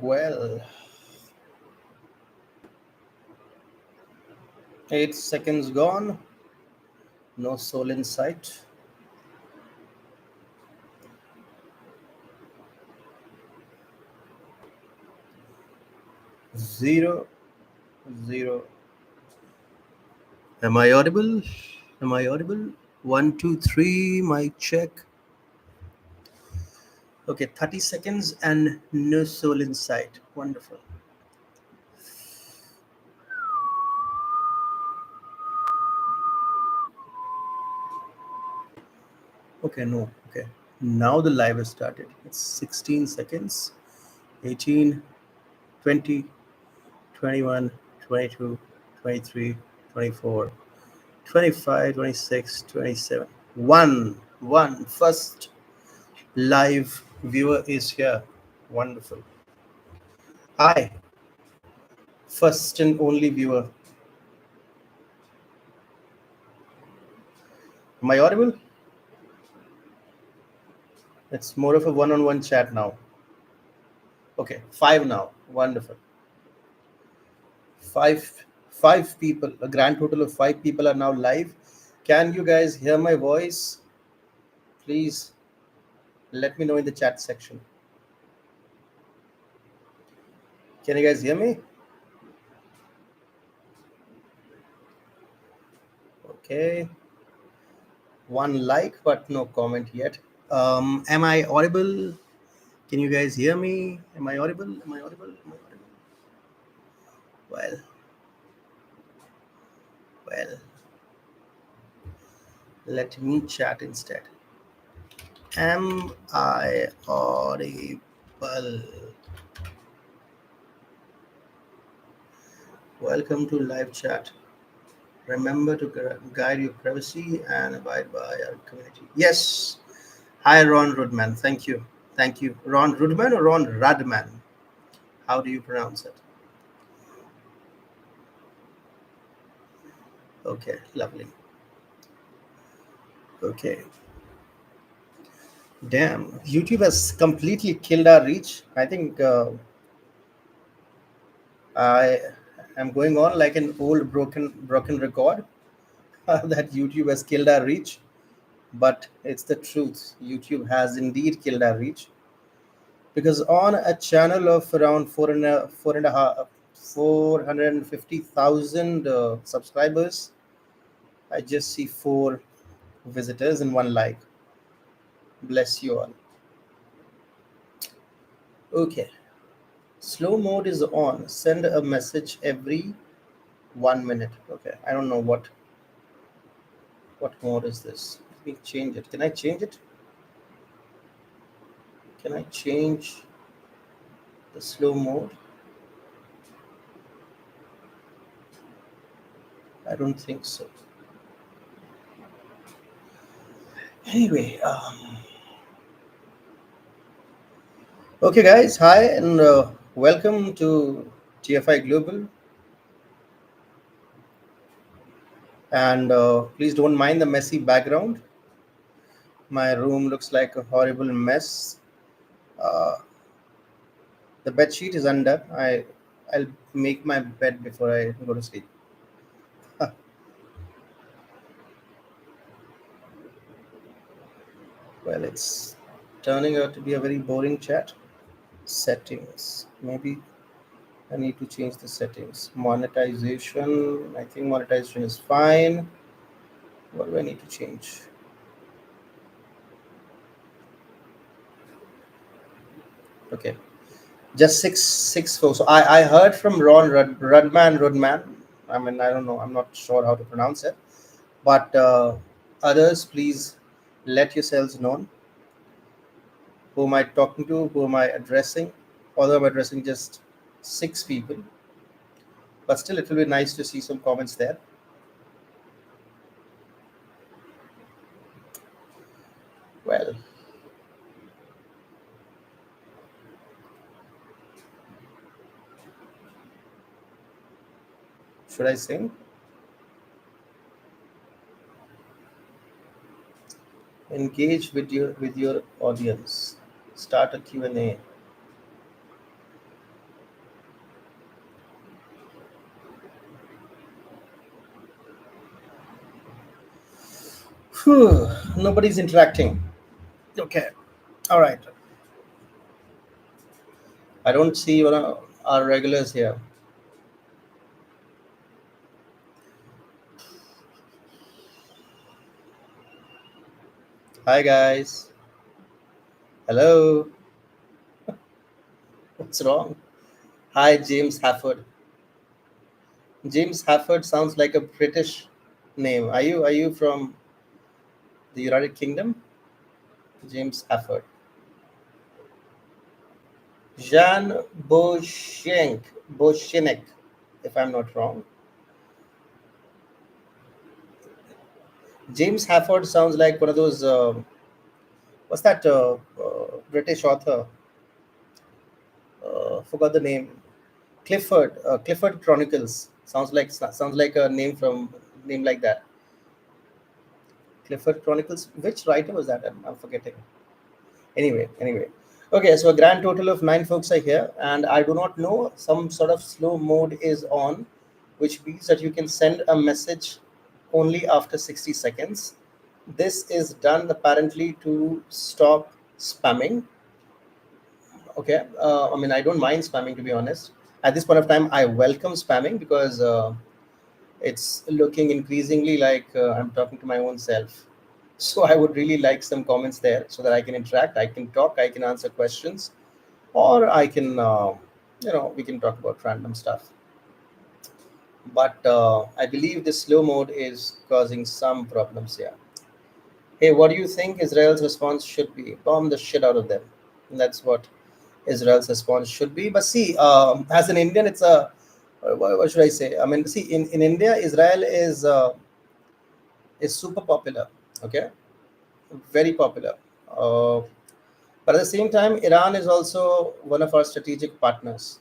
Well, 8 seconds gone. No soul in sight. Zero, zero. Am I audible? Am I audible? One, two, three. Mic check. Okay, 30 seconds and no soul in sight. Wonderful. Okay, no. Okay. Now the live has started. It's 16 seconds. 18, 20, 21, 22, 23, 24, 25, 26, 27. One. First live viewer is here. Wonderful. Hi, first and only viewer. Am I audible? It's more of a one-on-one chat now. Okay, five now. Wonderful. Five people. A grand total of five people are now live. Can you guys hear my voice? Please let me know in the chat section. Can you guys hear me? Okay. One like, but no comment yet. Am I audible? Can you guys hear me? Am I audible? Am I audible? Am I audible? Well, well. Let me chat instead. Am I audible? Welcome to live chat. Remember to guide your privacy and abide by our community. Yes. Hi, Ron Rudman. Thank you. Thank you. Ron Rudman or Ron Radman? How do you pronounce it? Okay, lovely. Okay. Damn, YouTube has completely killed our reach. I think I am going on like an old broken record that YouTube has killed our reach. But it's the truth. YouTube has indeed killed our reach because on a channel of around 450,000 subscribers, I just see 4 visitors and 1 like. Bless you all. Okay, slow mode is on. Send a message every 1 minute. Okay, I don't know what mode is this. Let me change it. Can I change it? Can I change the slow mode? I don't think so. Anyway, okay, guys, hi and welcome to TFI Global. And please don't mind the messy background. My room looks like a horrible mess. Uh, the bed sheet is undone. I'll make my bed before I go to sleep. Well, it's turning out to be a very boring chat. Settings. Maybe I need to change the settings. Monetization. I think monetization is fine. What do I need to change? Okay, just six four. So I heard from Ron Rudman. I mean, I don't know. I'm not sure how to pronounce it. But others, please let yourselves known. Who am I talking to? Who am I addressing? Although I'm addressing just 6 people, but still, it will be nice to see some comments there. Well, should I sing? Engage with your audience. Start a Q&A. Nobody's interacting. Okay. All right. I don't see one of our regulars here. Hi guys. Hello. What's wrong? Hi James Hafford. James Hafford sounds like a British name. Are you from the United Kingdom? James Hafford. Jan Boshenek, if I'm not wrong. James Hafford sounds like one of those. What's that British author? Forgot the name. Clifford. Clifford Chronicles sounds like a name like that. Clifford Chronicles. Which writer was that? I'm forgetting. Anyway. Okay, so a grand total of 9 folks are here, and I do not know. Some sort of slow mode is on, which means that you can send a message only after 60 seconds. This is done apparently to stop spamming. Okay, I mean, I don't mind spamming, to be honest. At this point of time, I welcome spamming because it's looking increasingly like I'm talking to my own self. So I would really like some comments there so that I can interact, I can talk, I can answer questions, or I can, we can talk about random stuff. But I believe the slow mode is causing some problems here. Hey, what do you think Israel's response should be? Bomb the shit out of them. That's what Israel's response should be. But see, as an Indian, it's a what should I say? I mean, see, in India, Israel is super popular. Okay, very popular. Uh, but at the same time, Iran is also one of our strategic partners.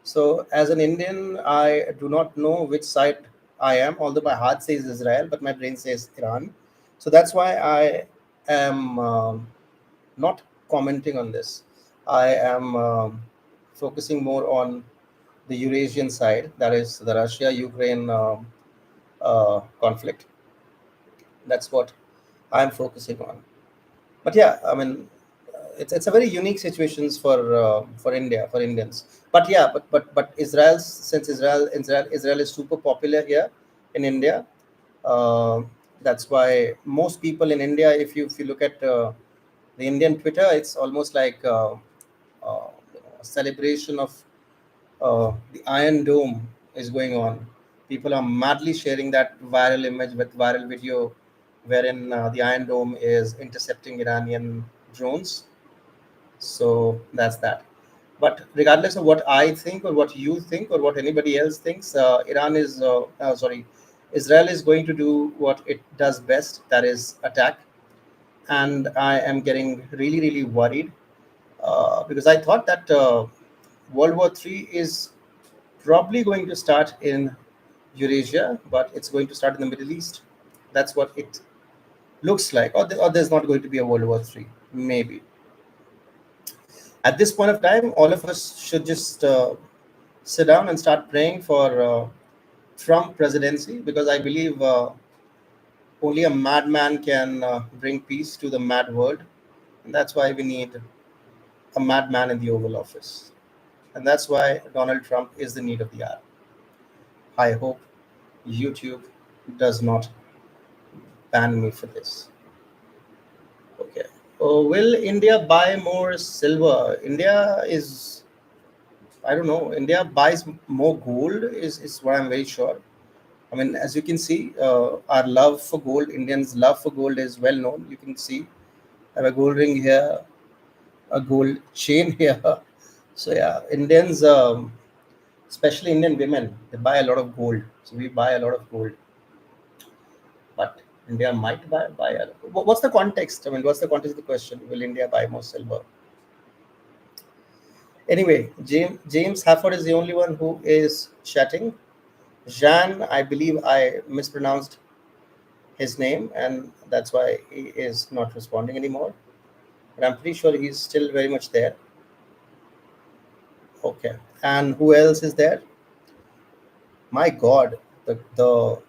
So, as an Indian, I do not know which side I am, although my heart says Israel, but my brain says Iran. So that's why I am not commenting on this. I am focusing more on the Eurasian side, that is the Russia Ukraine conflict. That's what I'm focusing on. But yeah, I mean, it's a very unique situations for India, for Indians. But yeah, but Israel, since Israel is super popular here in India. Uh, that's why most people in India, if you look at the Indian Twitter, it's almost like a celebration of the Iron Dome is going on. People are madly sharing that viral image with viral video, wherein the Iron Dome is intercepting Iranian drones. So that's that. But regardless of what I think or what you think or what anybody else thinks, Israel is going to do what it does best, that is attack. And I am getting really, really worried because I thought that World War III is probably going to start in Eurasia, but it's going to start in the Middle East. That's what it looks like. Or there's not going to be a World War III, maybe. At this point of time, all of us should just sit down and start praying for Trump presidency because I believe only a madman can bring peace to the mad world. And that's why we need a madman in the Oval Office. And that's why Donald Trump is the need of the hour. I hope YouTube does not ban me for this. Okay. Oh, will India buy more silver? India is, I don't know, India buys more gold, is what I'm very sure. I mean, as you can see, our love for gold, Indians' love for gold is well known. You can see I have a gold ring here, a gold chain here. So yeah, Indians, especially Indian women, they buy a lot of gold. So we buy a lot of gold, but India might buy a, what's the context? I mean, what's the context of the question? Will India buy more silver? Anyway, James Hafford is the only one who is chatting. Jean, I believe I mispronounced his name, and that's why he is not responding anymore. But I'm pretty sure he's still very much there. Okay. And who else is there? My God, the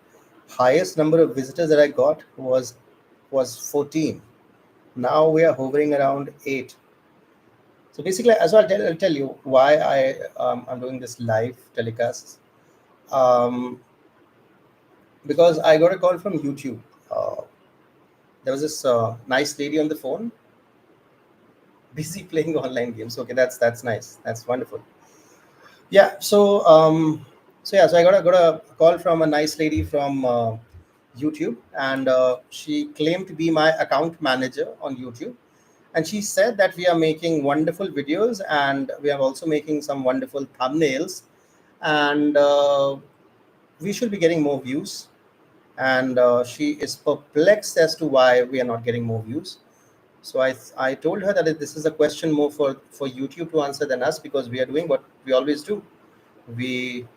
highest number of visitors that I got was was 14. Now we are hovering around 8. So basically, as well, I'll tell you why I'm doing this live telecast. Um, because I got a call from YouTube. Uh, there was this nice lady on the phone, busy playing online games. Okay, that's nice. That's wonderful. Yeah. So I got a call from a nice lady from YouTube, and she claimed to be my account manager on YouTube, and she said that we are making wonderful videos and we are also making some wonderful thumbnails, and we should be getting more views. And she is perplexed as to why we are not getting more views. So I told her that this is a question more for YouTube to answer than us, because we are doing what we always do. We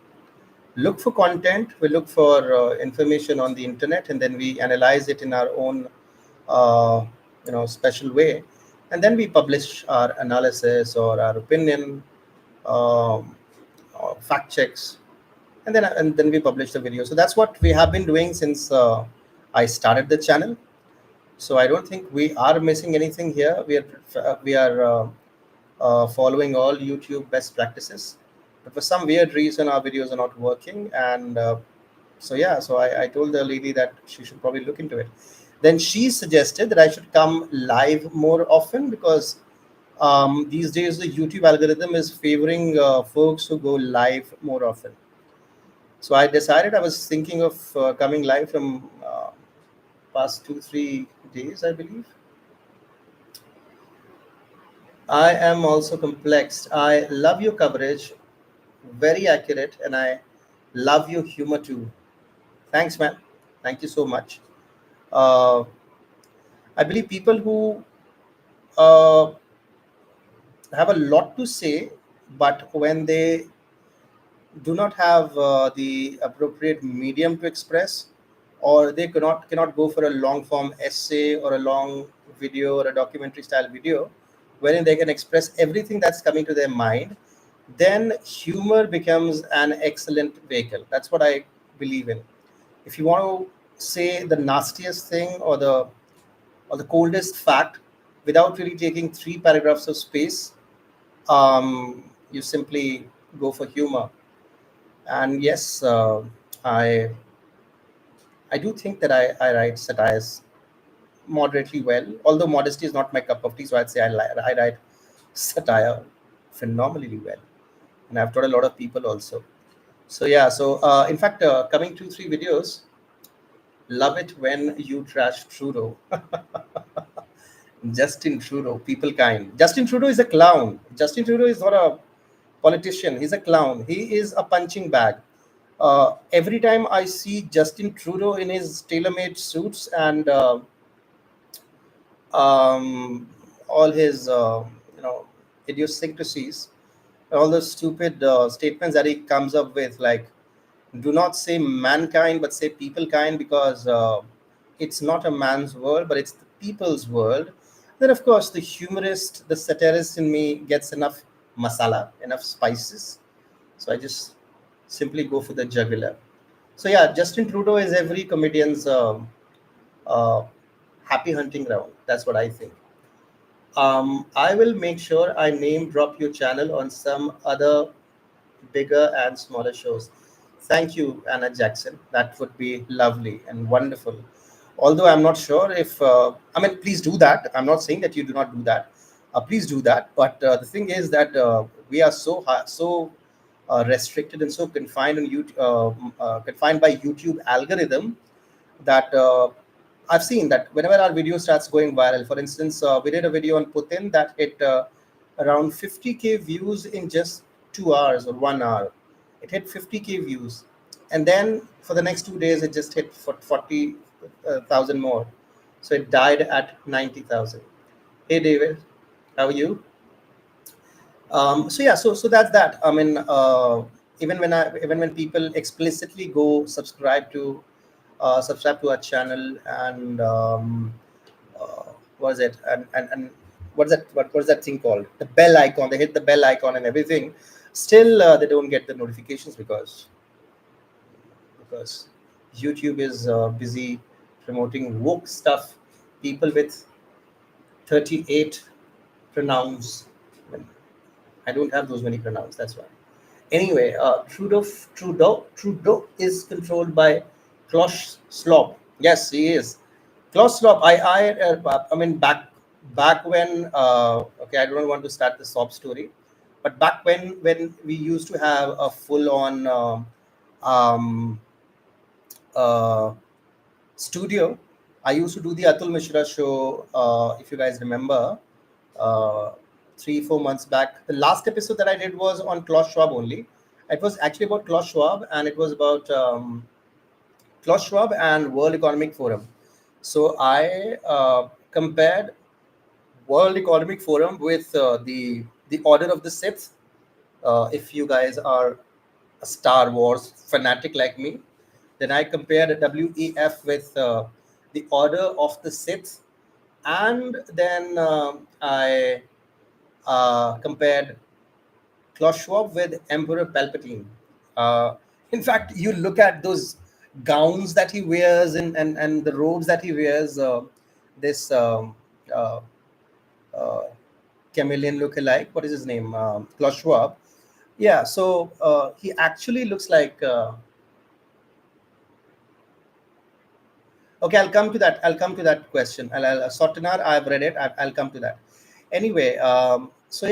look for content, we look for information on the internet, and then we analyze it in our own uh, special way, and then we publish our analysis or our opinion, um, or fact checks, and then we publish the video. So that's what we have been doing since I started the channel. So I don't think we are missing anything here. We are following all YouTube best practices, but for some weird reason our videos are not working. And so I told the lady that she should probably look into it. Then she suggested that I should come live more often, because these days the YouTube algorithm is favoring folks who go live more often. So I decided, I was thinking of coming live from past 2 3 days, I believe. I am also complex. I love your coverage, very accurate, and I love your humor too. Thanks, man. Thank you so much. Uh, I believe people who uh, have a lot to say, but when they do not have the appropriate medium to express, or they cannot go for a long form essay or a long video or a documentary style video wherein they can express everything that's coming to their mind, then humor becomes an excellent vehicle. That's what I believe in. If you want to say the nastiest thing, or the coldest fact, without really taking 3 paragraphs of space, you simply go for humor. And yes, I do think that I write satires moderately well, although modesty is not my cup of tea. So I'd say I write satire phenomenally well, and I've taught a lot of people also. So yeah, so in fact, coming 2 3 videos, love it when you trash Trudeau. Justin Trudeau, people kind. Justin Trudeau is a clown. Justin Trudeau is not a politician. He's a clown. He is a punching bag. Every time I see Justin Trudeau in his tailor-made suits and all his idiosyncrasies, all those stupid statements that he comes up with, like, do not say mankind but say people kind, because it's not a man's world but it's the people's world. Then of course the humorist, the satirist in me gets enough masala, enough spices. So I just simply go for the jugular. So yeah, Justin Trudeau is every comedian's uh, happy hunting ground. That's what I think. I will make sure I name drop your channel on some other bigger and smaller shows. Thank you, Anna Jackson. That would be lovely and wonderful. Although I'm not sure if, I mean, please do that. I'm not saying that you do not do that. Please do that. But the thing is that we are so restricted and so confined on YouTube, confined by YouTube algorithm, that I've seen that whenever our video starts going viral, for instance, we did a video on Putin that hit around 50K views in just 2 hours or 1 hour. It hit 50K views. And then for the next 2 days, it just hit for 40,000 more. So it died at 90,000. Hey, David, how are you? So yeah, so that's that. I mean, even when people explicitly go subscribe to our channel, and what is it, and what's that thing called, the bell icon, they hit the bell icon and everything, still they don't get the notifications, because YouTube is busy promoting woke stuff people with 38 pronouns. I mean, I don't have those many pronouns. That's why. Anyway, Trudeau is controlled by Klaus Schwab. Yes, he is. Klaus Schwab. I mean, back when. Okay, I don't want to start the sob story, but back when we used to have a full on um, uh, studio. I used to do the Atul Mishra show. If you guys remember, uh, 3 4 months back, the last episode that I did was on Klaus Schwab only. It was actually about Klaus Schwab, and it was about Klaus Schwab and World Economic Forum. So I compared World Economic Forum with the Order of the Sixth. If you guys are a Star Wars fanatic like me, then I compared a WEF with the Order of the Sixth, and then I compared Klaus Schwab with Emperor Palpatine. In fact, you look at those gowns that he wears and the robes that he wears, this uh, uh, chameleon look-alike. What is his name? Klaus Schwab. Yeah, so he actually looks like. Okay, I'll come to that. I'll come to that question. Sotinar, I've read it. I'll come to that. Anyway, so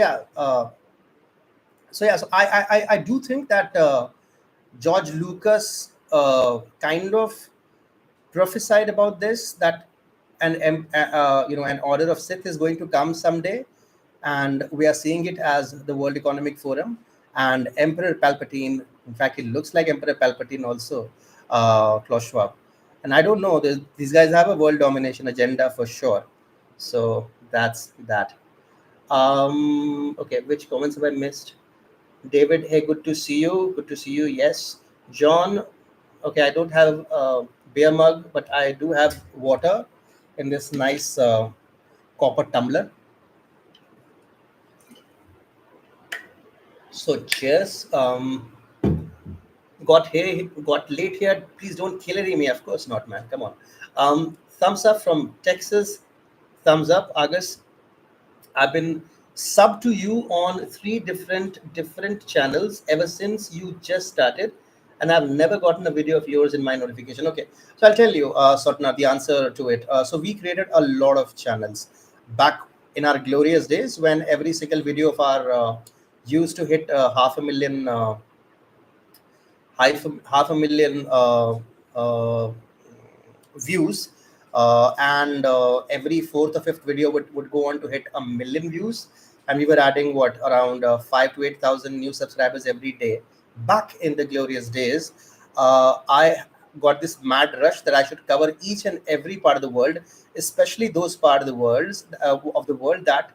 I do think that George Lucas kind of prophesied about this, that an order of Sith is going to come someday, and we are seeing it as the World Economic Forum and Emperor Palpatine. In fact, it looks like Emperor Palpatine also, Klaus Schwab. And I don't know, these guys have a world domination agenda for sure. So that's that. Okay, which comments have I missed? David, hey, good to see you. Good to see you. Yes. John, okay, I don't have a beer mug, but I do have water in this nice copper tumbler. So cheers. Got late here. Please don't kill me. Of course not, man. Come on. Thumbs up from Texas. Thumbs up, August. I've been sub to you on three different channels ever since you just started, and I've never gotten a video of yours in my notification. Okay, so I'll tell you, Sotna, the answer to it. So we created a lot of channels back in our glorious days when every single video of our used to hit half a million. Half a million views, and every fourth or fifth video would go on to hit a million views, and we were adding what, around 5 to 8 thousand new subscribers every day back in the glorious days. I got this mad rush that I should cover each and every part of the world, especially those part of the world that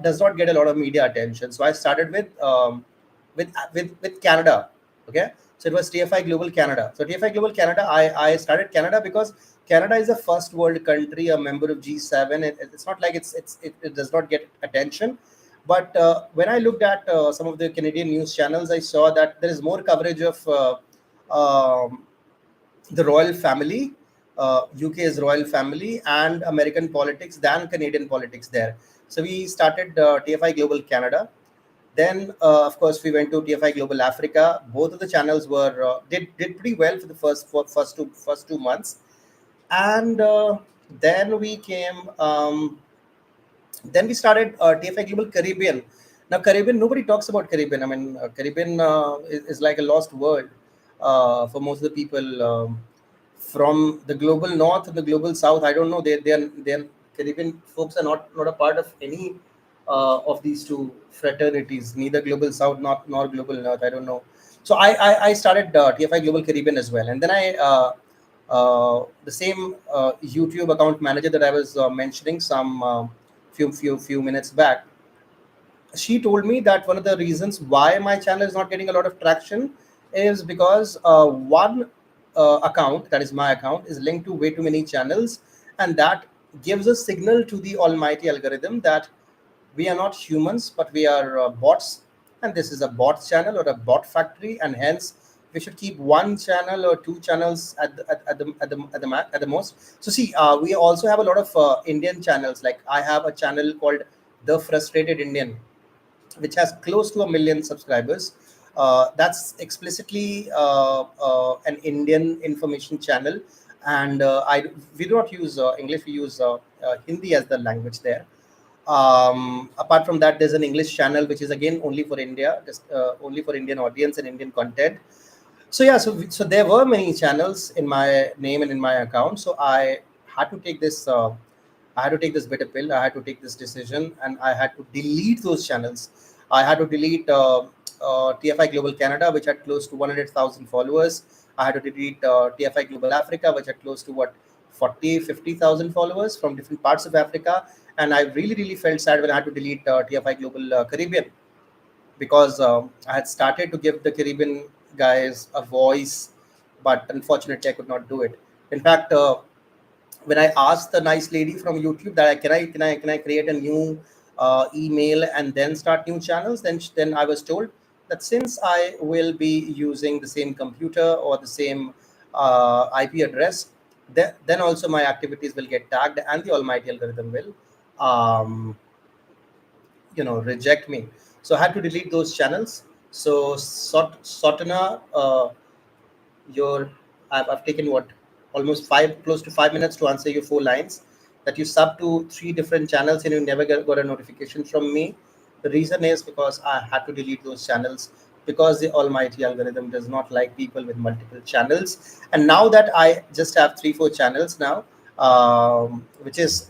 does not get a lot of media attention. So I started with Canada. Okay, so it was TFI Global Canada. So TFI Global Canada, I started Canada because Canada is a first world country, a member of G7. It's not like it does not get attention. But when I looked at some of the Canadian news channels, I saw that there is more coverage of um, the royal family, UK's royal family, and American politics than Canadian politics there. So we started TFI Global Canada. Then, of course, we went to TFI Global Africa. Both of the channels were did pretty well for the first 2 months, and then we came. Then we started TFI Global Caribbean. Now, Caribbean, nobody talks about Caribbean. I mean, Caribbean is like a lost word for most of the people from the global north and the global south. I don't know. They're Caribbean folks are not a part of any of these two fraternities, neither global south nor global north. I don't know. So I started TFI Global Caribbean as well, and then I the same YouTube account manager that I was mentioning some few minutes back, she told me that one of the reasons why my channel is not getting a lot of traction is because one account, that is my account, is linked to way too many channels, and that gives a signal to the almighty algorithm that we are not humans, but we are bots, and this is a bot channel or a bot factory, and hence we should keep one channel or two channels at the most. So see, we also have a lot of Indian channels. Like I have a channel called The Frustrated Indian, which has close to 1 million subscribers. That's explicitly an Indian information channel, and we do not use English. We use Hindi as the language there. Apart from that, there's an English channel which is again only for India, just only for Indian audience and Indian content. So yeah, so there were many channels in my name and in my account. So had to take this. I had to take this bitter pill. I had to take this decision, and I had to delete those channels. I had to delete TFI Global Canada, which had close to 100,000 followers. I had to delete TFI Global Africa, which had close to what 50,000 followers from different parts of Africa. And I really, really felt sad when I had to delete TFI Global Caribbean, because I had started to give the Caribbean guys a voice, but unfortunately I could not do it. In fact, when I asked the nice lady from YouTube that can I create a new email and then start new channels, then I was told that since I will be using the same computer or the same IP address, then also my activities will get tagged and the almighty algorithm will um, reject me. So I had to delete those channels. So Sotana, your I've taken what, almost five, close to 5 minutes to answer your 4 lines, that you sub to 3 different channels and you never got a notification from me. The reason is because I had to delete those channels, because the almighty algorithm does not like people with multiple channels. And now that I just have 3 4 channels now, uh, which is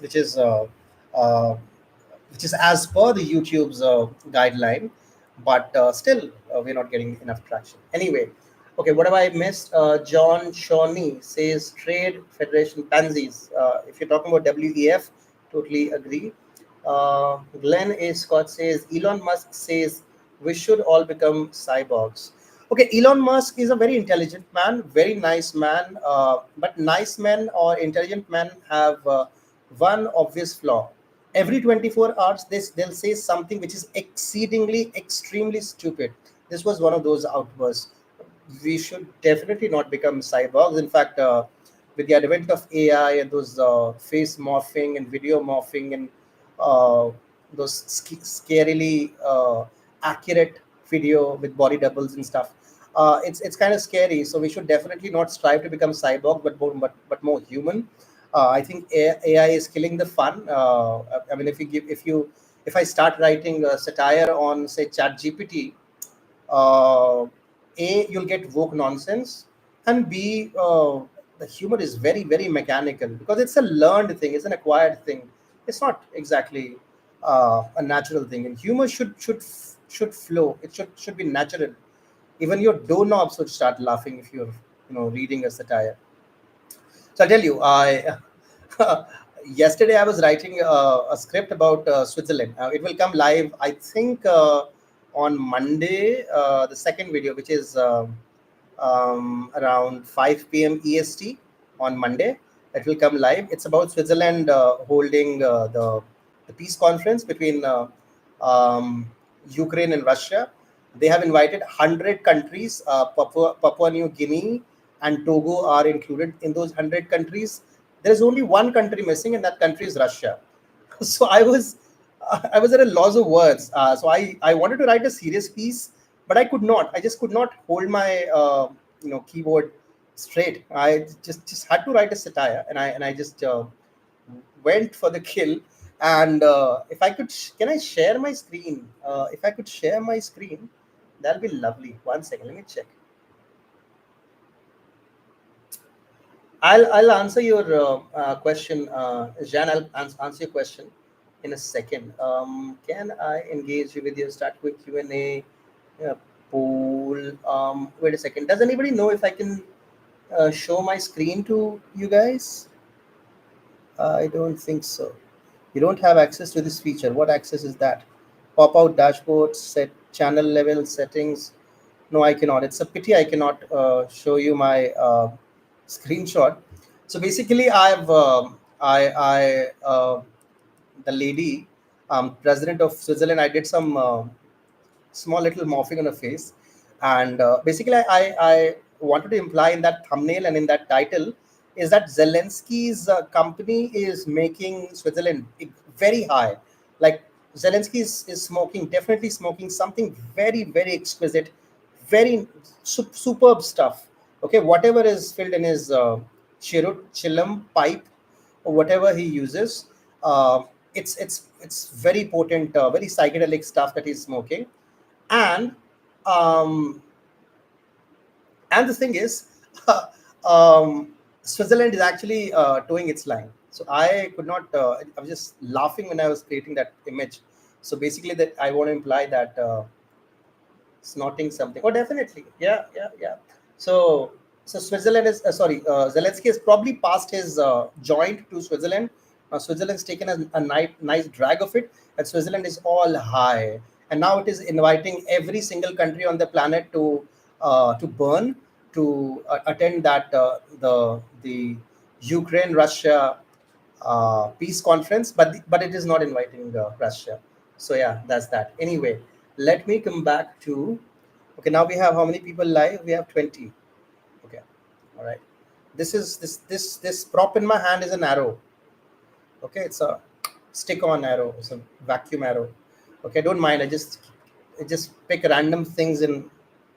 as per the YouTube's guideline, but still we're not getting enough traction. Anyway, okay, what have I missed? John Shawnee says Trade Federation pansies. If you're talking about WEF, totally agree. Glenn A. Scott says Elon Musk says we should all become cyborgs. Okay, Elon Musk is a very intelligent man, very nice man, but nice men or intelligent men have one obvious flaw. Every 24 hours, they'll say something which is exceedingly, extremely stupid. This was one of those outbursts. We should definitely not become cyborgs. In fact, with the advent of AI and those face morphing and video morphing and uh, those scarily accurate video with body doubles and stuff, it's kind of scary. So we should definitely not strive to become cyborg, but more human. I think AI is killing the fun. I mean, if I start writing satire on say Chat GPT, uh, A, you'll get woke nonsense, and B, the humor is very, very mechanical because it's a learned thing, it's an acquired thing. It's not exactly a natural thing, and humor should flow. It should be natural. Even your doorknobs would start laughing if you're reading a satire. So I'll tell you, I yesterday I was writing a script about Switzerland. It will come live, I think, on Monday. The second video, which is around 5 p.m. EST on Monday, it will come live. It's about Switzerland holding the peace conference between Ukraine and Russia. They have invited 100 countries. Papua New Guinea and Togo are included in those 100 countries. There is only one country missing, and that country is Russia. So I was at a loss of words. So I wanted to write a serious piece, but I could not. I just could not hold my keyboard straight. I just had to write a satire, and I just went for the kill. And if I could, can I share my screen? If I could share my screen, that'll be lovely. One second, let me check. I'll answer your question, Jan. I'll answer your question in a second. Can I engage you with your start quick Q&A poll? Wait a second. Does anybody know if I can show my screen to you guys? I don't think so. You don't have access to this feature. What access is that? Pop out dashboard, set channel level settings. No, I cannot. It's a pity I cannot show you my screenshot. So basically, the lady, president of Switzerland, I did some small little morphing on her face. And basically, I wanted to imply in that thumbnail and in that title is that Zelensky's company is making Switzerland very high. Like Zelensky is smoking, definitely smoking something very, very exquisite, very superb stuff. Okay, whatever is filled in his chirut, chillum pipe or whatever he uses, uh, it's very potent, very psychedelic stuff that he's smoking. And um, and the thing is, Switzerland is actually towing its line. So I could not. I was just laughing when I was creating that image. So basically, that I want to imply that snorting something. Oh, definitely, yeah, yeah, yeah. So so Switzerland is sorry. Zelensky has probably passed his joint to Switzerland. Switzerland's taken a nice drag of it, and Switzerland is all high. And now it is inviting every single country on the planet to burn, to attend that the Ukraine Russia peace conference, but it is not inviting Russia. So yeah, that's that. Anyway, let me come back to. Okay, now we have how many people live? We have 20. Okay, all right. This prop in my hand is an arrow. Okay, it's a stick-on arrow. It's a vacuum arrow. Okay, don't mind. I just pick random things and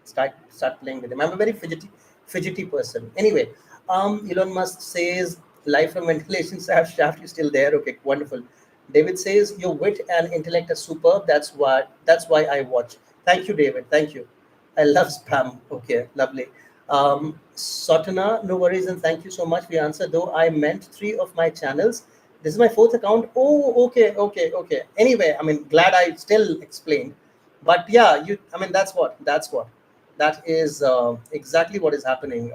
start playing with them. I'm a very fidgety person. Anyway, Elon Musk says live from ventilation shaft. You still there? Okay, wonderful. David says your wit and intellect are superb. That's why I watch. Thank you, David. Thank you. I love spam. Okay, lovely. Sotana, no worries and thank you so much for your answer. Though I meant three of my channels. This is my fourth account. Oh, okay, okay, okay. Anyway, I mean, glad I still explained. But yeah, I mean, that's what. That is exactly what is happening.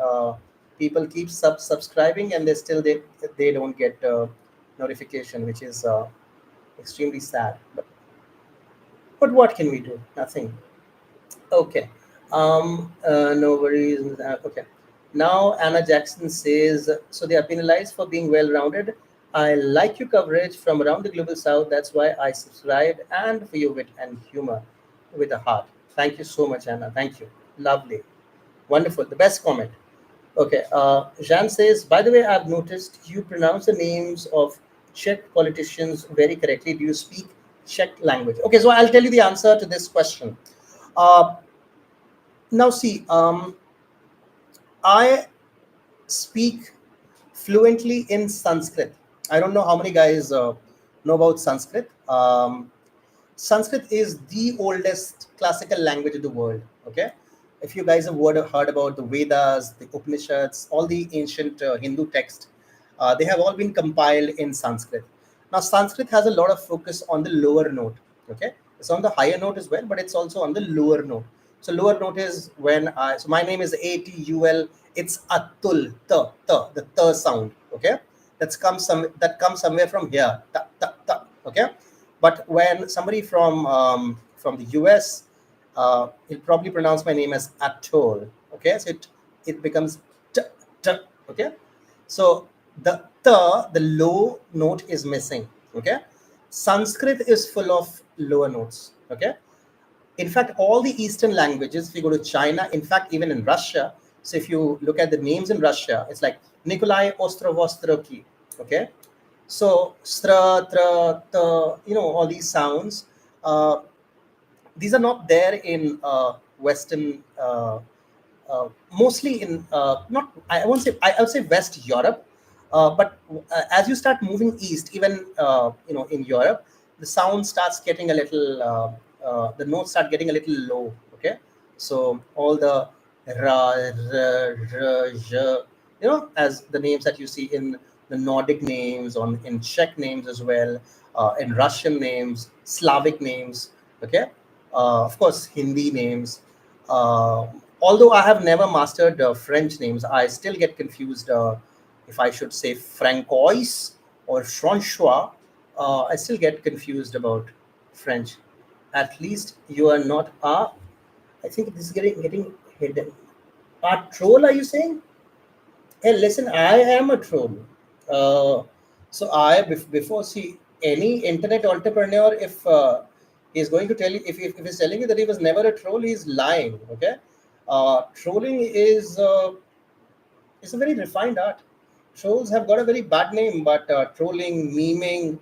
People keep subscribing and they don't get notification, which is extremely sad. But what can we do? Nothing. Okay. No worries. Okay. Now Anna Jackson says, so they are penalized for being well-rounded. I like your coverage from around the global south. That's why I subscribed, and for your wit and humor with a heart. Thank you so much, Anna. Thank you. Lovely. Wonderful. The best comment. Okay. Jean says, by the way, I've noticed you pronounce the names of Czech politicians very correctly. Do you speak Czech language? Okay, so I'll tell you the answer to this question. Uh, Now, see, I speak fluently in Sanskrit. I don't know how many guys know about Sanskrit. Sanskrit is the oldest classical language of the world. Okay, if you guys have heard about the Vedas, the Upanishads, all the ancient Hindu texts, they have all been compiled in Sanskrit. Now, Sanskrit has a lot of focus on the lower note. Okay, it's on the higher note as well, but it's also on the lower note. So, lower note is when I. So, my name is Atul. It's Atul. The sound. Okay, that comes somewhere from here. Ta, ta, ta, okay, but when somebody from the US, he'll probably pronounce my name as Atoll. Okay, so it becomes t, t. Okay, so the low note is missing. Okay, Sanskrit is full of lower notes. Okay, in fact, all the Eastern languages, if you go to China, in fact, even in Russia, so if you look at the names in Russia, it's like Nikolai Ostrovostroki. Okay, so stra, tra, ta, all these sounds. Uh, these are not there in Western, mostly in not. I won't say. I would say West Europe, but as you start moving east, even in Europe, the sound starts getting a little. The notes start getting a little low. Okay, so all the ra, ra, ra, ja, as the names that you see in the Nordic names, on in Czech names as well, in Russian names, Slavic names. Okay, of course, Hindi names. Uh, Although I have never mastered French names, I still get confused if I should say Francois or Francois. I still get confused about French. At least you are not a. I think this is getting hidden. A troll? Are you saying? Hey, listen, I am a troll. So before see any internet entrepreneur, if he's going to tell you, if he's telling you that he was never a troll, he's lying. Okay, Trolling is a very refined art. Trolls have got a very bad name, but trolling, memeing,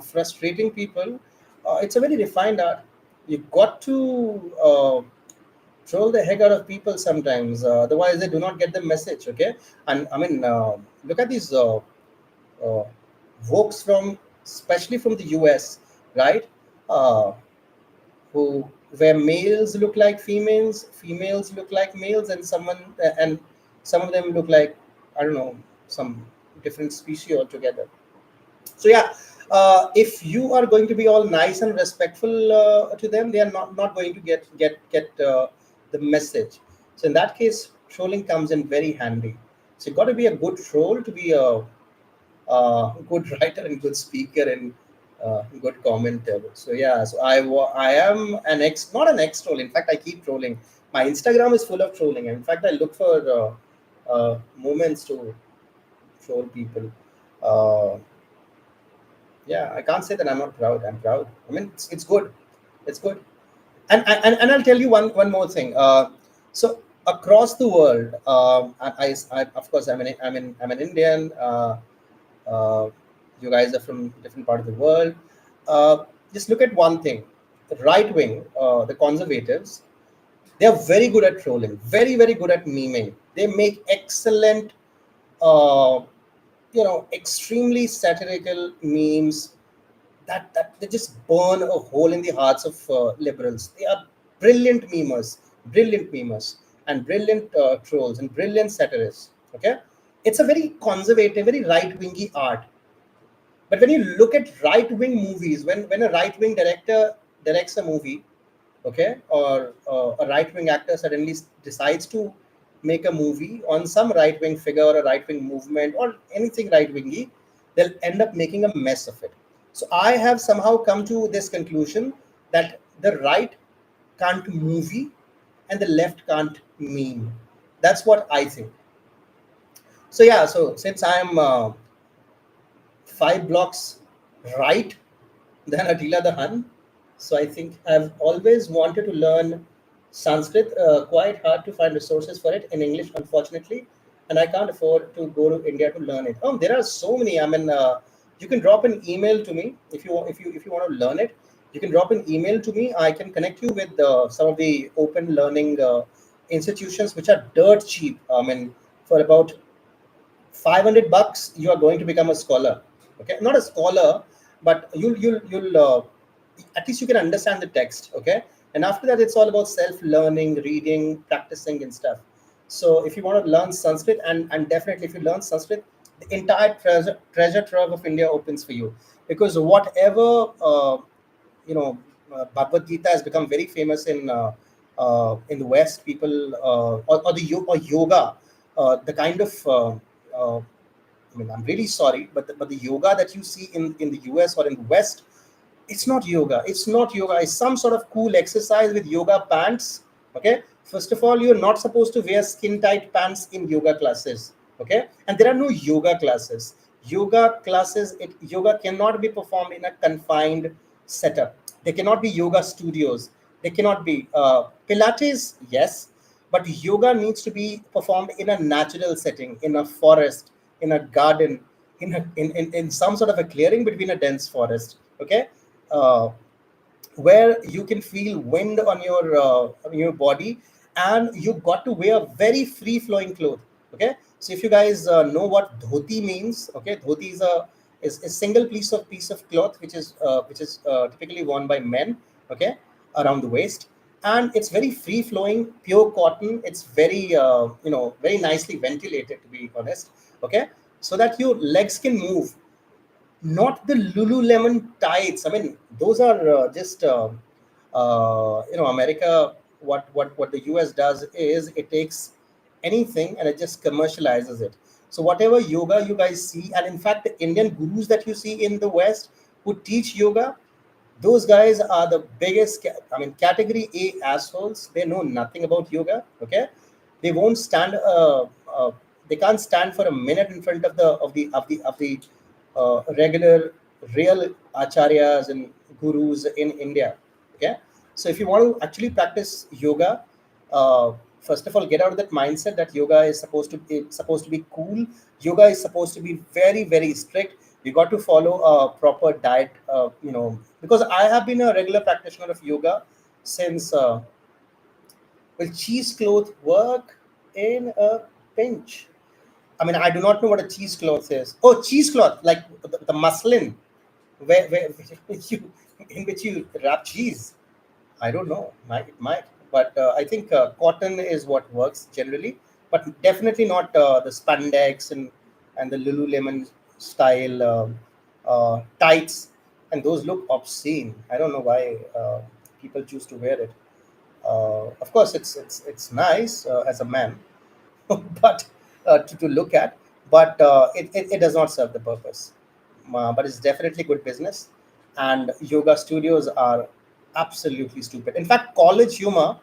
frustrating people, it's a very refined art. You got to troll the heck out of people sometimes, otherwise they do not get the message. Okay, and I mean, look at these uh, folks from, especially from the US, right? Uh, who where males look like females, females look like males, and some of them look like, I don't know, some different species altogether. So yeah, if you are going to be all nice and respectful to them, they are not going to get the message. So in that case, trolling comes in very handy. So you got to be a good troll to be a good writer and good speaker and good commenter. So yeah, so I am an ex, not an ex troll. In fact, I keep trolling. My Instagram is full of trolling. In fact, I look for moments to troll people. Uh, yeah, I can't say that I'm not proud. I'm proud. I mean, it's good. It's good. And I'll tell you one more thing. So across the world, of course I'm an Indian. Uh, you guys are from different part of the world. Just look at one thing: the right wing, the conservatives. They are very good at trolling, very good at memeing. They make excellent, uh, extremely satirical memes that they just burn a hole in the hearts of liberals. They are brilliant memers, and brilliant trolls and brilliant satirists. Okay, it's a very conservative, very right wingy art. But when you look at right wing movies, when a right wing director directs a movie, okay, or a right wing actor suddenly decides to make a movie on some right wing figure or a right wing movement or anything right wingy, they'll end up making a mess of it. So I have somehow come to this conclusion that the right can't movie and the left can't meme. That's what I think. So yeah, so since I'm 5 blocks right than Attila the Hun. So I think I've always wanted to learn Sanskrit. Quite hard to find resources for it in English, unfortunately, and I can't afford to go to India to learn it. Oh, there are so many. I mean, you can drop an email to me if you want to learn it. You can drop an email to me. I can connect you with some of the open learning institutions which are dirt cheap. I mean, for about $500 you are going to become a scholar. Okay, not a scholar, but you'll at least you can understand the text. Okay, and after that it's all about self learning, reading, practicing and stuff. So if you want to learn Sanskrit, and definitely if you learn Sanskrit, the entire treasure trove of India opens for you, because whatever you know Bhagavad Gita has become very famous in the West. People or or yoga, the kind of I mean, I'm really sorry, but the yoga that you see in the US or in the West, it's not yoga. It's not yoga. It's some sort of cool exercise with yoga pants. Okay. First of all, you're not supposed to wear skin tight pants in yoga classes. Okay. And there are no yoga classes. Yoga cannot be performed in a confined setup. There cannot be yoga studios. There cannot be Pilates, yes, but yoga needs to be performed in a natural setting, in a forest, in a garden, in some sort of a clearing between a dense forest. Okay, uh, where you can feel wind on your body, and you got to wear very free flowing clothes. Okay, so if you guys know what dhoti means, okay, dhoti is a single piece of cloth which is typically worn by men. Okay, around the waist, and it's very free flowing, pure cotton. It's very very nicely ventilated, to be honest. Okay, so that your legs can move, not the Lululemon tights. I mean, those are just America. What the US does is it takes anything and it just commercializes it. So whatever yoga you guys see, and in fact, the Indian gurus that you see in the West who teach yoga, those guys are the biggest. I mean, category A assholes. They know nothing about yoga. Okay, they won't stand. They can't stand for a minute in front of the regular real acharyas and gurus in India. Okay, So if you want to actually practice yoga, first of all, get out of that mindset that yoga is supposed to be cool. Yoga is supposed to be very very strict. You got to follow a proper diet. Because I have been a regular practitioner of yoga since. Will cheesecloth work in a pinch? I mean, I do not know what a cheesecloth is. Oh, cheesecloth, like the muslin, where you in which you wrap cheese. I don't know. It might, but I think cotton is what works generally, but definitely not the spandex and the Lululemon style tights, and those look obscene. I don't know why people choose to wear it. Of course, it's nice as a man, but to look at, but it does not serve the purpose. But it's definitely good business, and yoga studios are absolutely stupid. In fact, college humor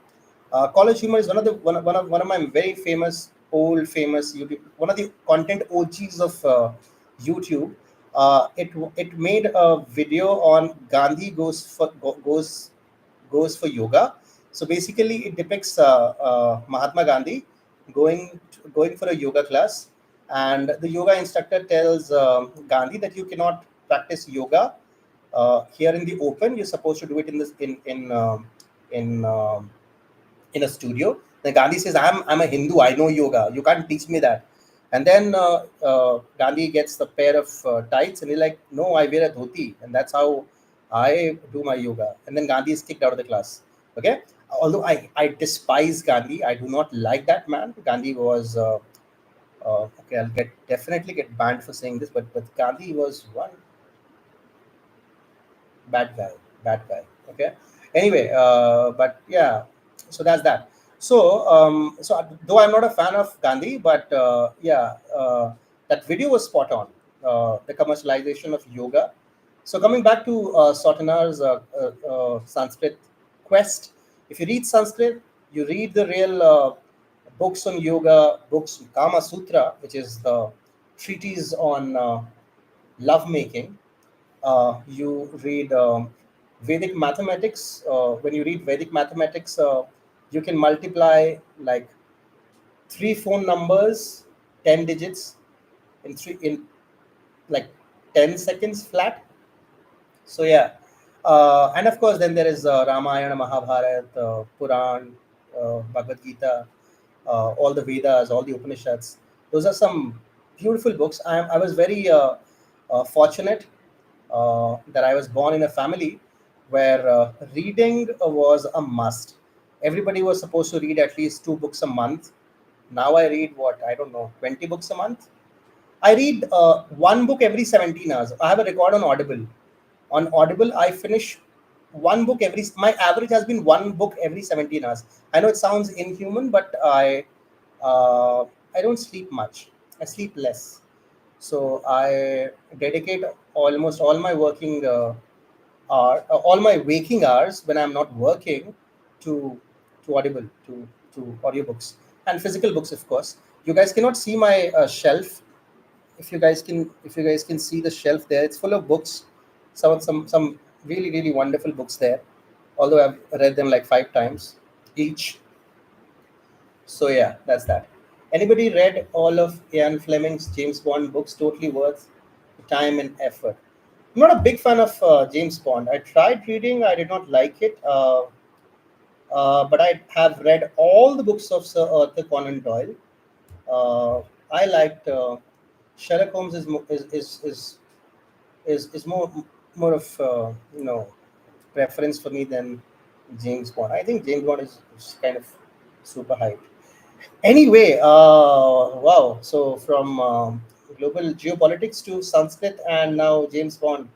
is one of my very famous old famous YouTube, one of the content OGs of YouTube. It made a video on Gandhi goes for yoga. So basically, it depicts Mahatma Gandhi going for a yoga class, and the yoga instructor tells Gandhi that you cannot practice yoga here in the open. You're supposed to do it in in a studio. Then Gandhi says, I'm a Hindu. I know yoga. You can't teach me that." And then Gandhi gets the pair of tights, and he's like, "No, I wear a dhoti, and that's how I do my yoga." And then Gandhi is kicked out of the class. Okay, although I despise Gandhi, I do not like that man. Gandhi was okay. I'll definitely get banned for saying this, but Gandhi was one bad guy, bad guy. Okay. Anyway, but yeah, so that's that. So though I'm not a fan of Gandhi, but yeah, that video was spot on. The commercialization of yoga. So coming back to Sotanar's Sanskrit quest, if you read Sanskrit, you read the real books on yoga, books Kama Sutra, which is the treatise on love making. You read Vedic mathematics. When you read Vedic mathematics, you can multiply like three phone numbers, 10 digits in like 10 seconds flat. So yeah, and of course then there is Ramayana, Mahabharata, Puran, Bhagavad Gita, all the Vedas, all the Upanishads. Those are some beautiful books. I was very fortunate that I was born in a family where reading was a must. Everybody was supposed to read at least 2 books a month. Now I read what, I don't know, 20 books a month. I read one book every 17 hours. I have a record on Audible. On Audible, I finish one book every. My average has been one book every 17 hours. I know it sounds inhuman, but uh, I don't sleep much. I sleep less. So I dedicate almost all my waking hours when I'm not working to Audible, to audiobooks and physical books, of course. You guys cannot see my shelf. If you guys can see the shelf there, it's full of books. Some really really wonderful books there. Although I've read them like 5 times each. So yeah, that's that. Anybody read all of Ian Fleming's James Bond books? Totally worth the time and effort. I'm not a big fan of James Bond. I tried reading, I did not like it, but I have read all the books of Sir Arthur Conan Doyle. Uh, I liked Sherlock Holmes is more of preference for me than James Bond. I think James Bond is kind of super hyped. Anyway, wow. So from global geopolitics to Sanskrit and now James Bond.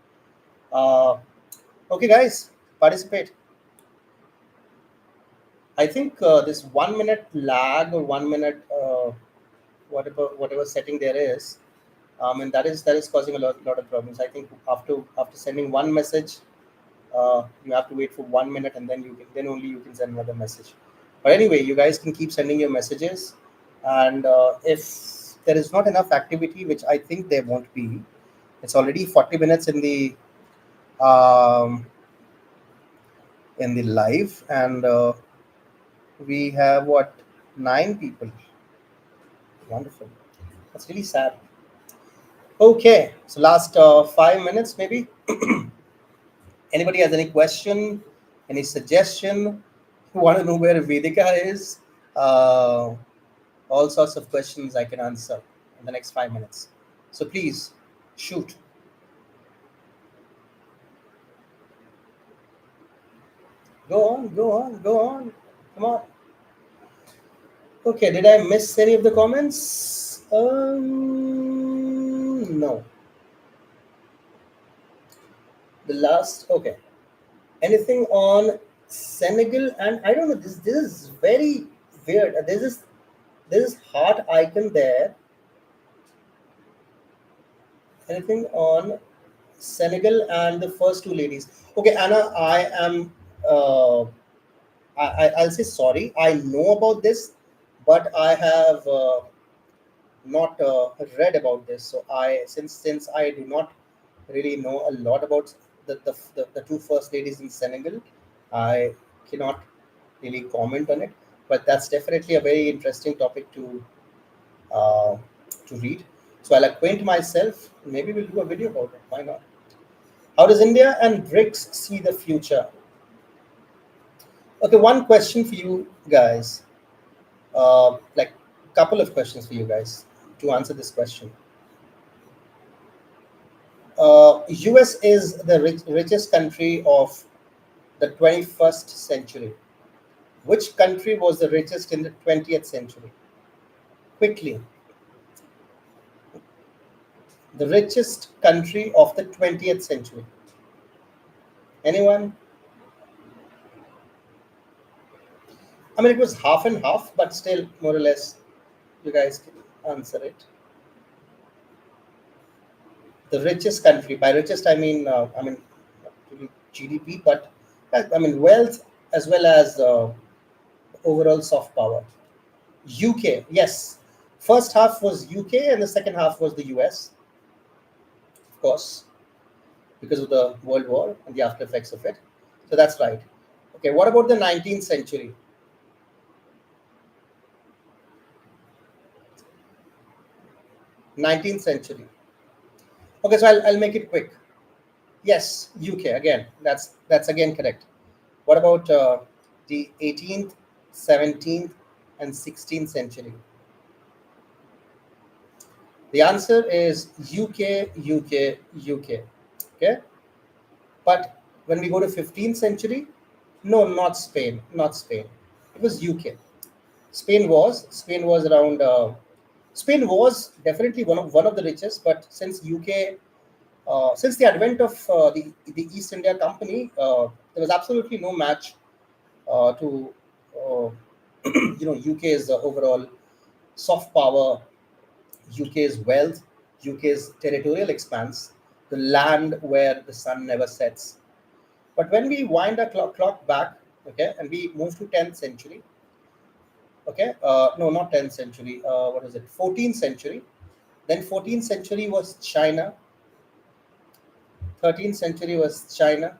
Uh, okay, guys, participate. I think this 1 minute lag or 1 minute whatever setting there is, and that is causing a lot of problems. I think after sending one message, you have to wait for 1 minute, and then only you can send another message. But anyway, you guys can keep sending your messages, and if there is not enough activity, which I think there won't be, it's already 40 minutes um, in the live, and we have what, 9 people. Wonderful. That's really sad. Okay, so last 5 minutes maybe. Anybody has any question, any suggestion? Want to know where Vedika is? Uh, all sorts of questions I can answer in the next 5 minutes. So please shoot. Go on, go on, go on. Come on. Okay, did I miss any of the comments? No. The last, okay. Anything on Senegal? And I don't know, this is very weird. There's this heart icon there. Anything on Senegal and the first two ladies? Okay, Anna, I am. Uh, I'll say sorry. I know about this, but I have not read about this. So since I do not really know a lot about the two first ladies in Senegal, I cannot really comment on it. But that's definitely a very interesting topic uh, to read. So I'll acquaint myself. Maybe we'll do a video about it. Why not? How does India and BRICS see the future? Okay, one question for you guys. Like couple of questions for you guys to answer this question. US is the richest country of the 21st century. Which country was the richest in the 20th century? Quickly, the richest country of the 20th century. Anyone? I mean, it was half and half, but still, more or less, you guys can answer it. The richest country. By richest, I mean not really GDP, but I mean wealth as well as overall soft power. UK, yes. First half was UK, and the second half was the US, of course, because of the World War and the after effects of it. So that's right. Okay, what about the 19th century? 19th century. Okay, so I'll make it quick. Yes, UK again. That's again correct. What about the 18th, 17th, and 16th century? The answer is UK, UK, UK. Okay, but when we go to 15th century, no, not Spain, not Spain. It was UK. Spain was around. Spain was definitely one of the richest, but since UK, since the advent of the East India Company, there was absolutely no match to uh, UK's overall soft power, UK's wealth, UK's territorial expanse, the land where the sun never sets. But when we wind our clock back, okay, and we move to 10th century, okay, no, not 10th century, what is it, 14th century, then 14th century was China, 13th century was China,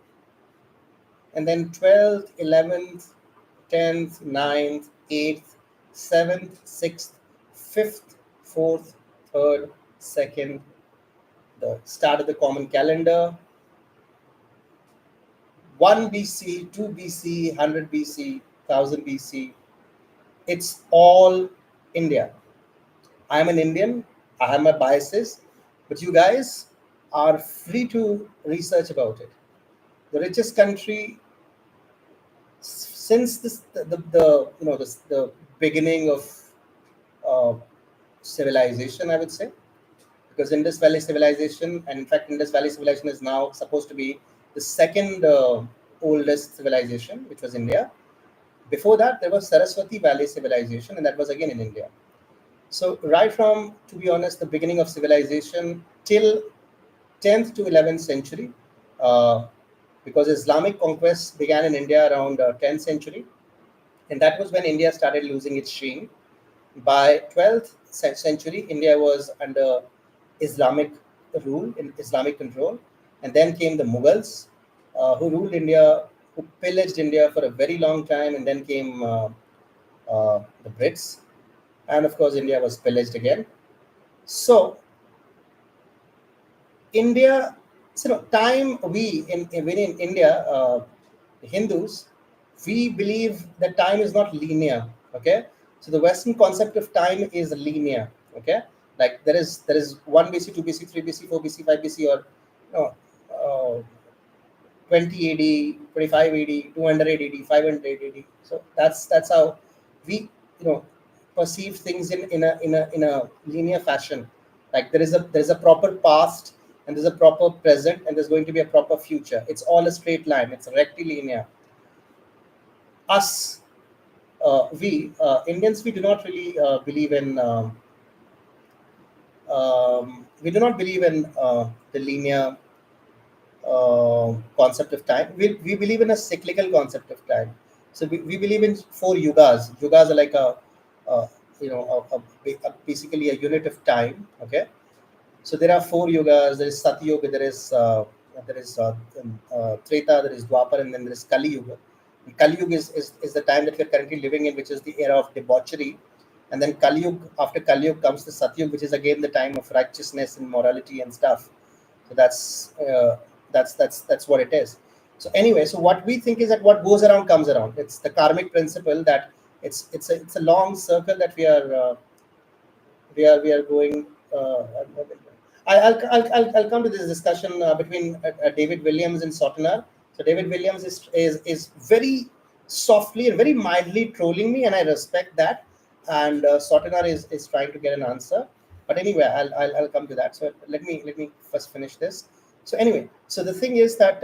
and then 12th, 11th, 10th, 9th, 8th, 7th, 6th, 5th, 4th, 3rd, 2nd, the start of the common calendar, 1 BC, 2 BC, 100 BC, 1000 BC. It's all India. I am an Indian, I have my biases, but you guys are free to research about it. The richest country since the the beginning of uh, civilization, I would say, because Indus Valley civilization, and in fact, Indus Valley civilization is now supposed to be the second oldest civilization, which was India. Before that, there was Saraswati Valley civilization, and that was again in India. So, right from, to be honest, the beginning of civilization till 10th to 11th century, uh, because Islamic conquest began in India around 10th century, and that was when India started losing its sheen. By 12th century, India was under Islamic rule, in Islamic control, and then came the Mughals, who ruled India who pillaged India for a very long time, and then came the Brits, and of course India was pillaged again. So India, so time within India, Hindus, we believe that time is not linear. Okay, so the Western concept of time is linear. Okay, like there is one BC, two BC, three BC, four BC, five BC, or no, 20 AD, 25 AD, 200 AD, 500 AD. So that's how we perceive things in a linear fashion. Like there is a proper past, and there's a proper present, and there's going to be a proper future. It's all a straight line. It's rectilinear. Us, we Indians, we do not really believe in. We do not believe in the linear concept of time. We believe in a cyclical concept of time. So we believe in four yugas. Yugas are like a basically a unit of time. Okay, so there are four yugas. There is Satya Yuga, there is Treta, there is Dwapar, and then there is Kali Yuga. And Kali Yuga is the time that we're currently living in, which is the era of debauchery. And then Kali Yuga, after Kali Yuga comes the Satya Yuga, which is again the time of righteousness and morality and stuff. So that's what it is. So anyway, so what we think is that what goes around comes around. It's the karmic principle that it's a long circle that we are going. I'll come to this discussion between David Williams and Sotonar. So David Williams is very softly and very mildly trolling me, and I respect that. And Sotonar is trying to get an answer. But anyway, I'll come to that. So let me first finish this. So anyway, so the thing is that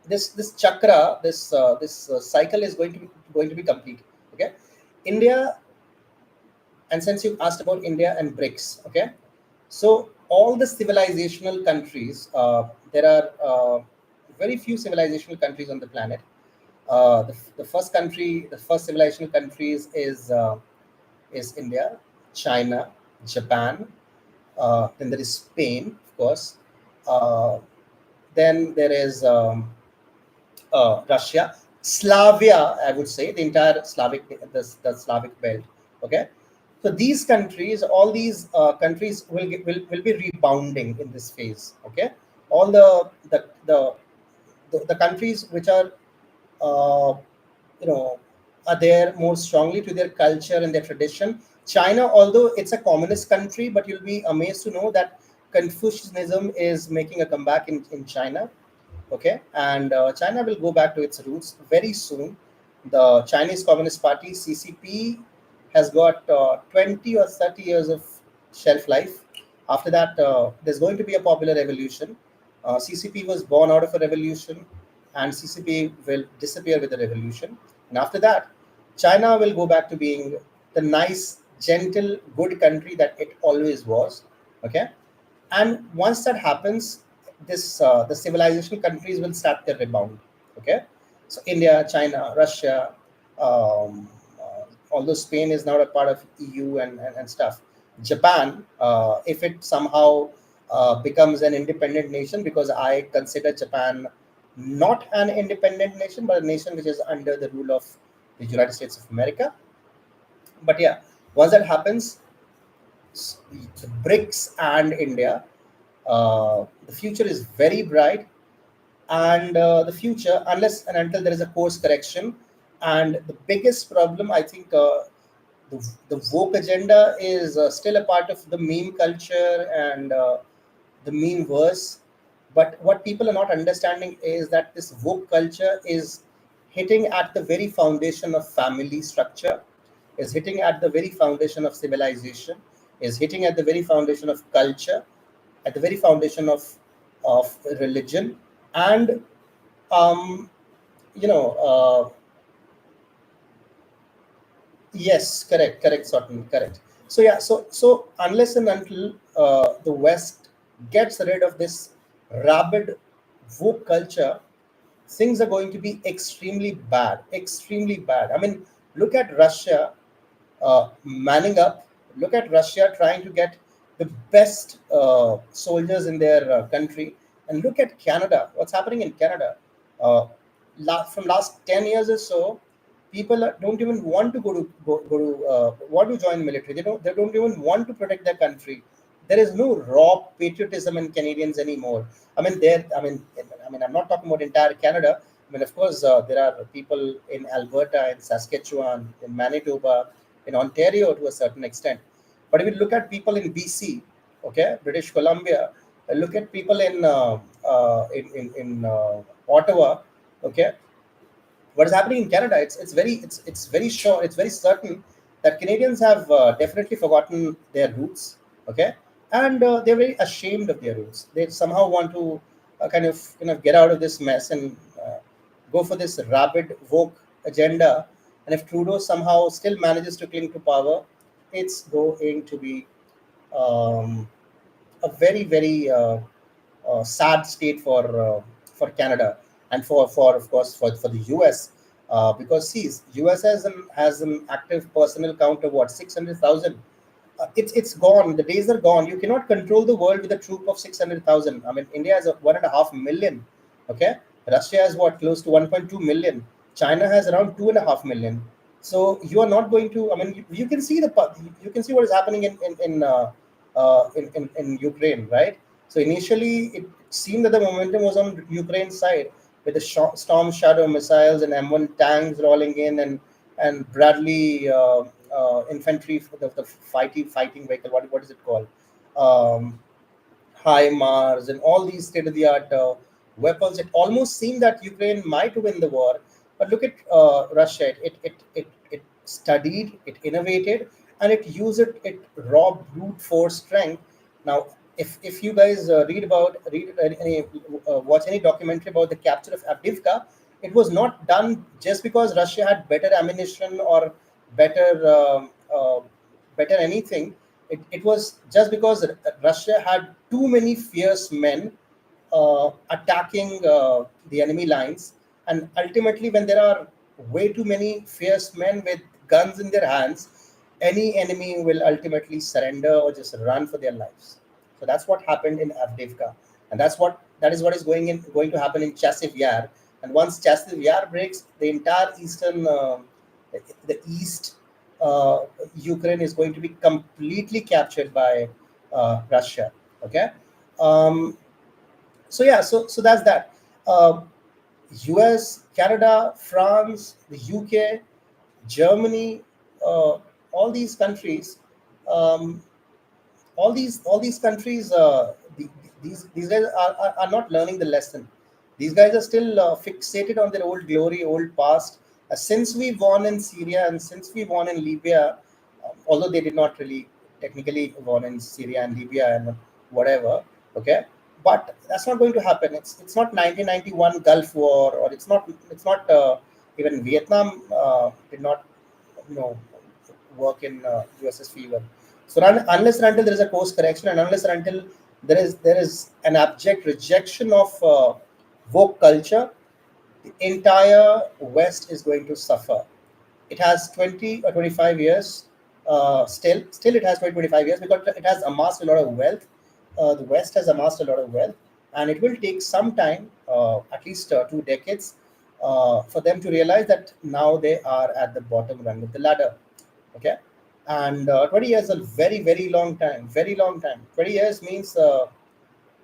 this chakra, this cycle is going to be complete. Okay, India, and since you asked about India and BRICS, okay, so all the civilizational countries, there are very few civilizational countries on the planet. The first civilizational countries is India, China, Japan. Then there is Spain, of course. Uh, then there is Russia, Slavia. I would say the entire the Slavic belt. Okay, so these countries, all these countries will be rebounding in this phase. Okay, all the countries which are uh, you know there more strongly to their culture and their tradition. China, although it's a communist country, but you'll be amazed to know that Confucianism is making a comeback in China. Okay, and China will go back to its roots very soon. The Chinese Communist Party, CCP, has got 20 or 30 years of shelf life. After that, there's going to be a popular revolution. CCP was born out of a revolution, and CCP will disappear with the revolution. And after that, China will go back to being the nice, gentle, good country that it always was. Okay, and once that happens, this the civilization countries will start their rebound. Okay, so India, China, Russia, although Spain is now a part of EU and stuff. Japan, if it somehow becomes an independent nation, because I consider Japan not an independent nation, but a nation which is under the rule of the United States of America. But yeah, once that happens, the BRICS and India, the future is very bright. And the future, unless and until there is a course correction, and the biggest problem, I think, the woke agenda is still a part of the meme culture and the meme verse. But what people are not understanding is that this woke culture is hitting at the very foundation of family structure, is hitting at the very foundation of civilization, is hitting at the very foundation of culture, at the very foundation of religion, and um, you know, yes, correct, Sutton, correct. So yeah, so unless and until the West gets rid of this rabid woke culture, things are going to be extremely bad, extremely bad. I mean, look at Russia manning up. Look at Russia trying to get the best soldiers in their country, and look at Canada. What's happening in Canada? Uh, from last 10 years or so, people don't even want to want to join military. They don't even want to protect their country. There is no raw patriotism in Canadians anymore. I mean, I'm not talking about entire Canada. I mean, of course, there are people in Alberta, in Saskatchewan, in Manitoba, in Ontario to a certain extent. But if you look at people in BC, okay, British Columbia, look at people in Ottawa, okay, what is happening in Canada? It's very sure, it's very certain that Canadians have definitely forgotten their roots, okay, and they're very ashamed of their roots. They somehow want to kind of get out of this mess and go for this rabid woke agenda. And if Trudeau somehow still manages to cling to power, it's going to be um, a very sad state for Canada and for of course for the US, because see, US has an active personnel count of what, 600,000. It's gone. The days are gone. You cannot control the world with a troop of 600,000. I mean, India has a 1.5 million. Okay, Russia has what, close to 1.2 million. China has around 2.5 million. So you are not going to. I mean, you can see you can see what is happening in Ukraine, right? So initially, it seemed that the momentum was on Ukraine's side with the Storm Shadow missiles and M1 tanks rolling in, and Bradley infantry, the fighting vehicle. What is it called? Um, high Mars and all these state of the art weapons. It almost seemed that Ukraine might win the war. But look at Russia. It studied, it innovated, and it used it raw brute force strength. Now, if you guys read any watch any documentary about the capture of Avdiivka, it was not done just because Russia had better ammunition or better better anything. It was just because Russia had too many fierce men attacking the enemy lines, and ultimately, when there are way too many fierce men with guns in their hands, any enemy will ultimately surrender or just run for their lives. So that's what happened in Avdiivka, and that is what is going to happen in Chasiv Yar. And once Chasiv Yar breaks, the entire the east Ukraine is going to be completely captured by Russia. Okay. Um, so yeah, so that's that. Uh, US, Canada, France, the UK, Germany, all these countries, um, all these countries, these guys are not learning the lesson. These guys are still fixated on their old glory, old past. Since we won in Syria and since we won in Libya, although they did not really technically won in Syria and Libya and whatever, okay, but that's not going to happen. It's not 1991 Gulf War, or it's not even Vietnam did not, you know, work in USS Fever. So unless and until there is a course correction, and unless and until there is an abject rejection of woke culture, the entire West is going to suffer. It has 20 or 25 years. Still, it has 20, 25 years because it has amassed a lot of wealth. The West has amassed a lot of wealth, and it will take some time, at least 2 decades, for them to realize that now they are at the bottom rung of the ladder. Okay, and 20 years is a very, very long time. Very long time. 20 years means the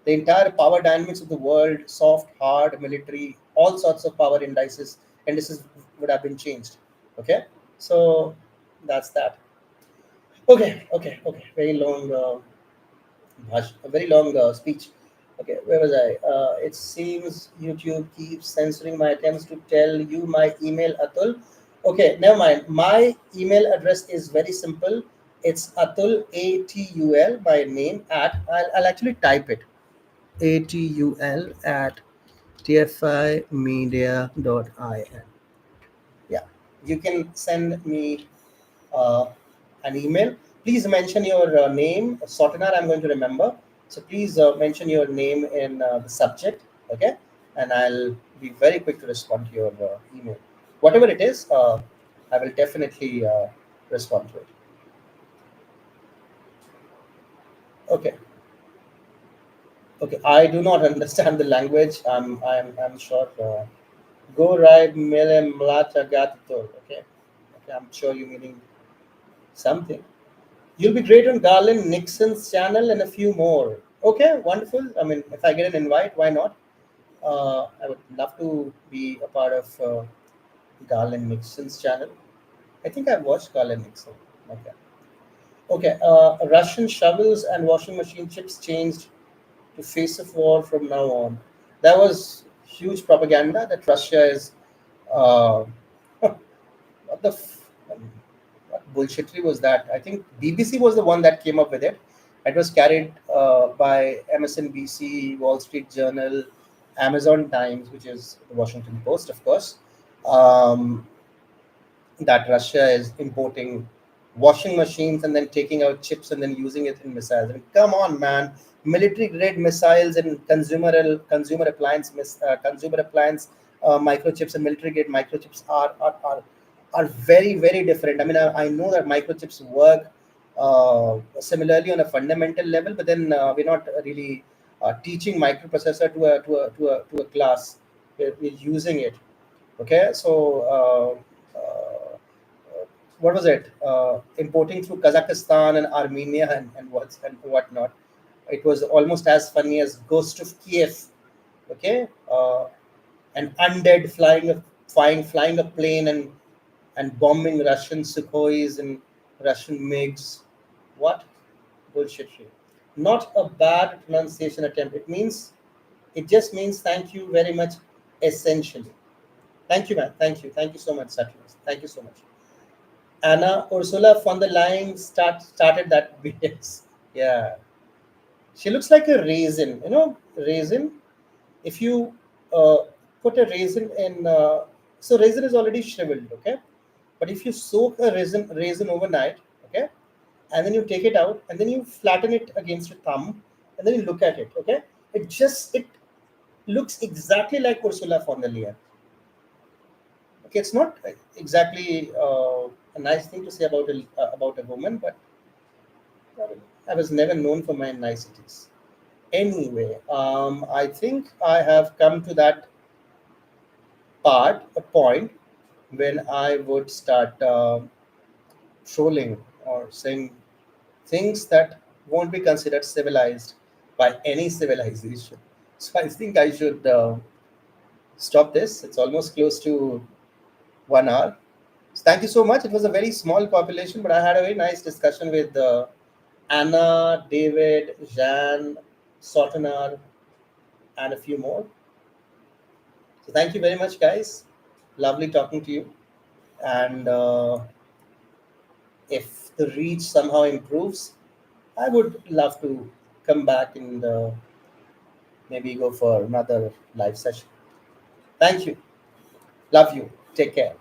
entire power dynamics of the world, soft, hard, military, all sorts of power indices would have been changed. Okay, so that's that. Okay. A very long speech. Okay, where was I? It seems YouTube keeps censoring my attempts to tell you my email, Atul. Okay, never mind. My email address is very simple. It's Atul, Atul, my name, I'll actually type it. Atul at tfimedia.in. Yeah, you can send me uh, an email. Please mention your name, Sotanar. I'm going to remember. So please mention your name in the subject, okay? And I'll be very quick to respond to your email. Whatever it is, I will definitely respond to it. Okay. Okay. I do not understand the language. I'm sure. Go ride mele mlata gatito. Okay. Okay, I'm sure you're meaning something. You'll be great on Garland Nixon's channel and a few more. Okay, wonderful. I mean, if I get an invite, why not? I would love to be a part of Garland Nixon's channel. I think I've watched Garland Nixon. Okay. Okay. Russian shovels and washing machine chips changed to face of war from now on. That was huge propaganda that Russia is. Uh, what the what bullshittery was that? I think BBC was the one that came up with it. It was carried by MSNBC, Wall Street Journal, Amazon Times, which is the Washington Post, of course. Um, that Russia is importing washing machines and then taking out chips and then using it in missiles. I mean, come on, man! Military grade missiles and consumer appliance microchips and military grade microchips are very very different. I mean, I know that microchips work similarly on a fundamental level, but then we're not really teaching microprocessor to a class. We're using it. Okay, so what was it? Importing through Kazakhstan and Armenia and whatnot. It was almost as funny as Ghost of Kiev. Okay, an undead flying a plane and bombing Russian Sukhois and Russian MiGs. What bullshit shit. Not a bad pronunciation attempt. It just means thank you very much. Essentially, thank you, man. Thank you so much, Saturday. Thank you so much. Anna Ursula von der Leyen started that BS. Yeah, she looks like a raisin. You know, raisin. If you uh, put a raisin in, so raisin is already shriveled. Okay, but if you soak a raisin overnight, okay, and then you take it out and then you flatten it against your thumb and then you look at it. Okay, it looks exactly like Ursula von der Leyen. Okay, it's not exactly a nice thing to say about a woman, but I was never known for my niceties. Anyway, I think I have come to that a point when I would start trolling or saying things that won't be considered civilized by any civilization. So I think I should stop this. It's almost close to 1 hour. So thank you so much. It was a very small population, but I had a very nice discussion with Anna, David, Jan, Sotanar, and a few more. So thank you very much, guys. Lovely talking to you. And if the reach somehow improves, I would love to come back and maybe go for another live session. Thank you. Love you. Take care.